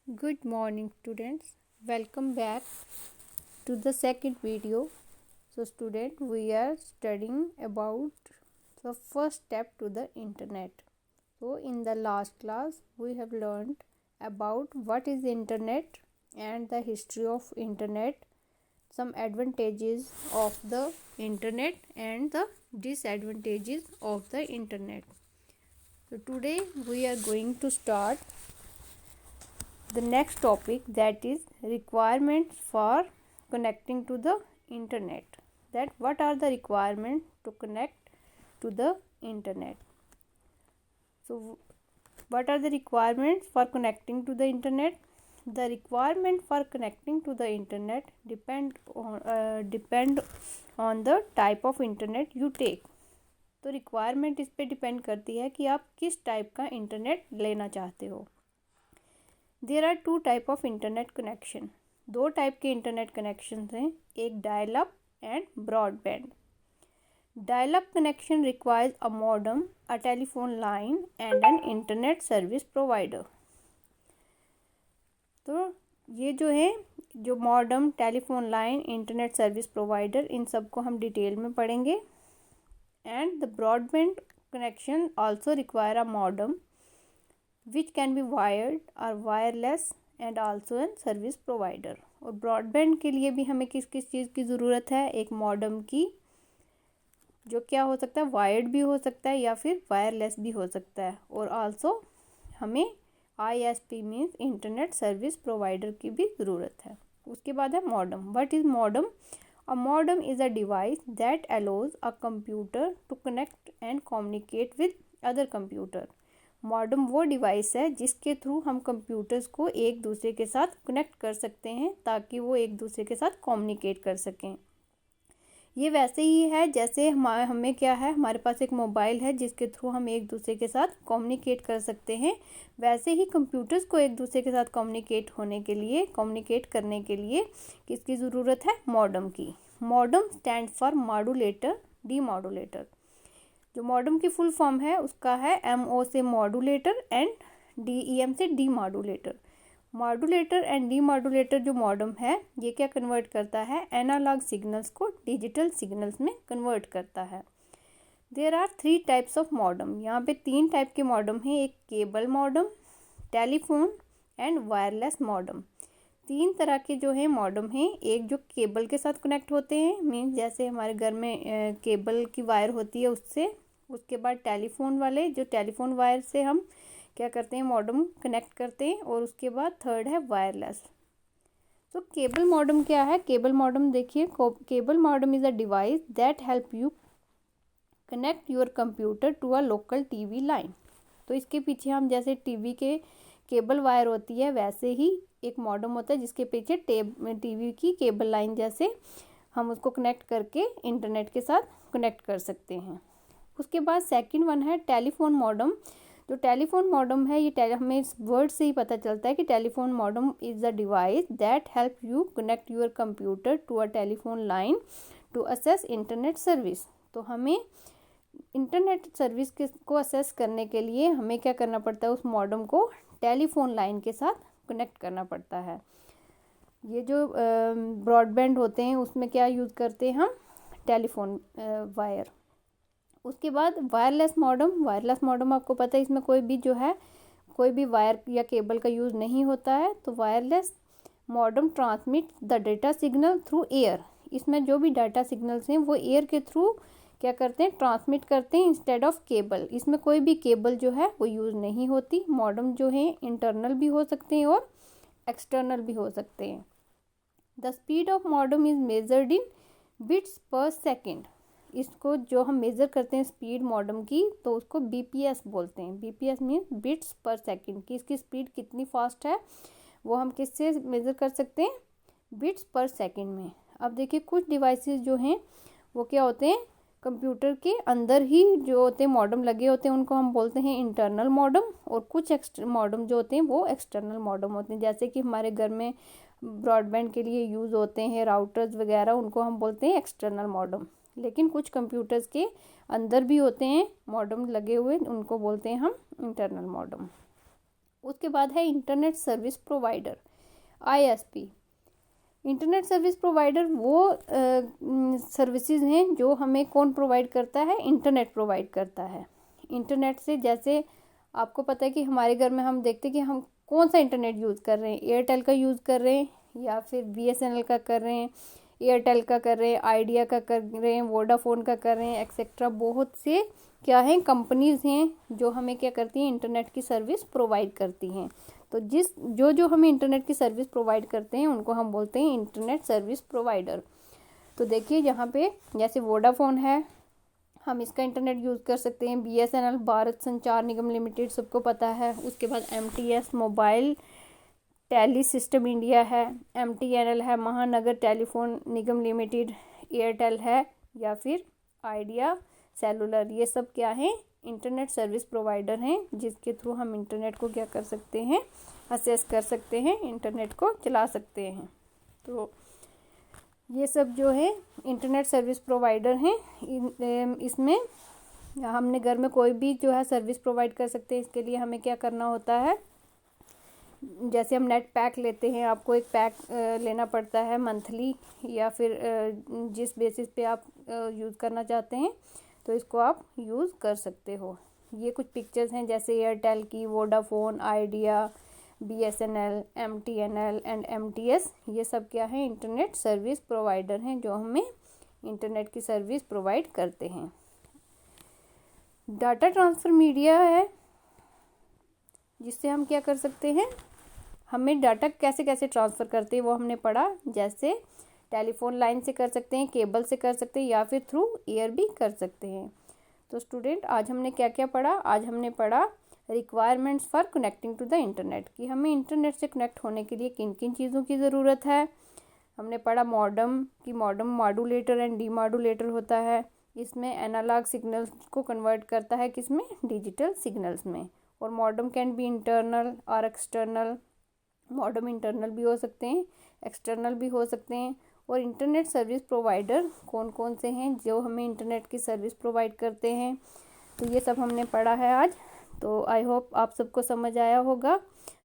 Good morning students. Welcome back to the second video. So student, we are studying about the first step to the internet. So in the last class we have learned about what is internet and the history of internet, some advantages of the internet and the disadvantages of the internet. So today we are going to start the next topic, that is requirements for connecting to the internet. That what are the requirements to connect to the internet? So what are the requirements for connecting to the internet? The requirement for connecting to the internet depend on the type of internet you take. तो requirement इस पे depend करती है कि आप किस type का internet लेना चाहते हो. There are two type of internet connection. दो टाइप के इंटरनेट कनेक्शन हैं, एक dial up and broadband. Dial up connection requires a modem, a telephone line and an internet service provider. तो ये जो है, जो modem, telephone line, internet service provider, इन सब को हम डिटेल में पढ़ेंगे. And the broadband connection also require a modem which can be wired or wireless and also an service provider. और ब्रॉडबैंड के लिए भी हमें किस किस चीज़ की ज़रूरत है? एक मॉडेम की, जो क्या हो सकता है, वायर्ड भी हो सकता है या फिर वायरलेस भी हो सकता है. और आल्सो हमें ISP means internet service provider की भी ज़रूरत है. उसके बाद है modem. What is modem? A modem is a device that allows a computer to connect and communicate with other computer. Modem वो डिवाइस है जिसके थ्रू हम कंप्यूटर्स को एक दूसरे के साथ कनेक्ट कर सकते हैं ताकि वो एक दूसरे के साथ कम्युनिकेट कर सकें. ये वैसे ही है जैसे हमें क्या है, हमारे पास एक मोबाइल है जिसके थ्रू हम एक दूसरे के साथ कम्युनिकेट कर सकते हैं. वैसे ही कंप्यूटर्स को एक दूसरे के साथ कम्युनिकेट करने के लिए किसकी ज़रूरत है? मॉडेम की. Modem stand for modulator, demodulator. जो मॉडेम की फुल फॉर्म है उसका है MO से मॉड्यूलेटर एंड DEM से डीमॉड्यूलेटर. मॉड्यूलेटर एंड डीमॉड्यूलेटर जो मॉडेम है, ये क्या कन्वर्ट करता है? एनालॉग सिग्नल्स को डिजिटल सिग्नल्स में कन्वर्ट करता है. There are 3 types of modem. यहाँ पे 3 टाइप के मॉडेम हैं. एक cable modem, telephone and wireless modem. 3 तरह के जो है मॉडेम हैं. एक जो केबल के साथ कनेक्ट होते हैं, मीन्स जैसे हमारे घर में केबल की वायर होती है उससे. उसके बाद टेलीफोन वाले, जो टेलीफोन वायर से हम क्या करते हैं, मॉडेम कनेक्ट करते हैं. और उसके बाद थर्ड है वायरलेस. तो केबल मॉडेम क्या है? केबल मॉडेम देखिए, cable modem is a device that help you connect your computer to a local TV line. तो इसके पीछे हम जैसे टीवी के केबल वायर होती है, वैसे ही एक मॉडेम होता है जिसके पीछे टीवी की केबल लाइन जैसे हम उसको कनेक्ट करके इंटरनेट के साथ कनेक्ट कर सकते हैं. उसके बाद सेकंड वन है टेलीफोन मॉडेम. जो टेलीफोन मॉडेम है, ये हमें इस वर्ड से ही पता चलता है कि telephone modem is a device that help you connect your computer to a telephone line to access internet service. तो हमें इंटरनेट सर्विस को असेस करने के लिए हमें क्या करना पड़ता है? उस मॉडेम को टेलीफोन लाइन के साथ कनेक्ट करना पड़ता है. ये जो ब्रॉडबैंड होते हैं उसमें क्या यूज़ करते हैं हम? Telephone wire. उसके बाद वायरलेस मॉडेम. वायरलेस मॉडेम आपको पता है, इसमें कोई भी जो है, कोई भी वायर या केबल का यूज़ नहीं होता है. तो wireless modem transmit the data signal through air. इसमें जो भी डाटा सिग्नल्स हैं वो एयर के थ्रू क्या करते हैं? ट्रांसमिट करते हैं इंस्टेड ऑफ केबल. इसमें कोई भी केबल जो है वो यूज़ नहीं होती. मॉडेम जो है इंटरनल भी हो सकते हैं और एक्सटर्नल भी हो सकते हैं. The speed of modem is measured in bits पर सेकेंड. इसको जो हम मेज़र करते हैं स्पीड मॉडेम की, तो उसको BPS बोलते हैं. BPS मीन्स बिट्स पर सेकेंड, कि इसकी स्पीड कितनी फास्ट है वो हम किससे मेज़र कर सकते हैं? बिट्स पर सेकेंड में. अब देखिए, कुछ डिवाइसेस जो हैं वो क्या होते हैं, कंप्यूटर के अंदर ही जो होते हैं मॉडेम लगे होते हैं, उनको हम बोलते हैं इंटरनल मॉडेम. और कुछ मॉडेम जो होते हैं वो एक्सटर्नल मॉडेम होते हैं. जैसे कि हमारे घर में ब्रॉडबैंड के लिए यूज़ होते हैं राउटर्स वगैरह, उनको हम बोलते हैं एक्सटर्नल मॉडेम. लेकिन कुछ कंप्यूटर्स के अंदर भी होते हैं मॉडेम लगे हुए, उनको बोलते हैं हम इंटरनल मॉडेम. उसके बाद है internet service provider, ISP। Internet service provider वो सर्विसेज हैं जो हमें कौन प्रोवाइड करता है, इंटरनेट प्रोवाइड करता है। इंटरनेट से जैसे आपको पता है कि हमारे घर में हम देखते हैं कि हम कौन सा इंटरनेट यूज़ कर रहे हैं, एयरटेल का यूज़ कर रहे हैं या फिर BSNL का कर रहे हैं, एयरटेल का कर रहे हैं, आइडिया का कर रहे हैं, वोडाफोन का कर रहे हैं, एक्सेट्रा। बहुत से क्या हैं कंपनीज़ हैं जो हमें क्या करती हैं, इंटरनेट की सर्विस प्रोवाइड करती हैं। तो जो हमें इंटरनेट की सर्विस प्रोवाइड करते हैं उनको हम बोलते हैं इंटरनेट सर्विस प्रोवाइडर। तो देखिए यहाँ पे जैसे वोडाफोन है, हम इसका इंटरनेट यूज़ कर सकते हैं। BSNL भारत संचार निगम लिमिटेड सबको पता है। उसके बाद MTS mobile tele system India है, MTNL है महानगर टेलीफोन निगम लिमिटेड, एयरटेल है या फिर आइडिया सेलुलर। ये सब क्या है, इंटरनेट सर्विस प्रोवाइडर हैं जिसके थ्रू हम इंटरनेट को क्या कर सकते हैं, असेस कर सकते हैं, इंटरनेट को चला सकते हैं। तो ये सब जो है इंटरनेट सर्विस प्रोवाइडर हैं। इसमें हमने घर में कोई भी जो है सर्विस प्रोवाइड कर सकते हैं। इसके लिए हमें क्या करना होता है, जैसे हम नेट पैक लेते हैं, आपको एक पैक लेना पड़ता है मंथली या फिर जिस बेसिस पे आप यूज़ करना चाहते हैं तो इसको आप यूज़ कर सकते हो। ये कुछ पिक्चर्स हैं जैसे एयरटेल की, Vodafone, idea, BSNL, MTNL and MTS। ये सब क्या है, इंटरनेट सर्विस प्रोवाइडर हैं जो हमें इंटरनेट की सर्विस प्रोवाइड करते हैं। डाटा ट्रांसफ़र मीडिया है जिससे हम क्या कर सकते हैं, हमें डाटा कैसे कैसे ट्रांसफ़र करते हैं वो हमने पढ़ा। जैसे टेलीफोन लाइन से कर सकते हैं, केबल से कर सकते हैं या फिर थ्रू एयर भी कर सकते हैं। तो स्टूडेंट आज हमने क्या क्या पढ़ा, आज हमने पढ़ा requirements for connecting to the internet, कि हमें इंटरनेट से कनेक्ट होने के लिए किन किन चीज़ों की ज़रूरत है। हमने पढ़ा मॉडम कि मॉडम मॉड्यूलेटर एंड डीमॉड्यूलेटर होता है। इसमें एनालॉग सिग्नल्स को कन्वर्ट करता है किसमें, डिजिटल सिग्नल्स में। और मॉडम कैन बी इंटरनल और एक्सटर्नल। मॉडम इंटरनल भी हो सकते हैं, एक्सटर्नल भी हो सकते हैं। और इंटरनेट सर्विस प्रोवाइडर कौन कौन से हैं जो हमें इंटरनेट की सर्विस प्रोवाइड करते हैं। तो ये सब हमने पढ़ा है आज। तो आई होप आप सबको समझ आया होगा।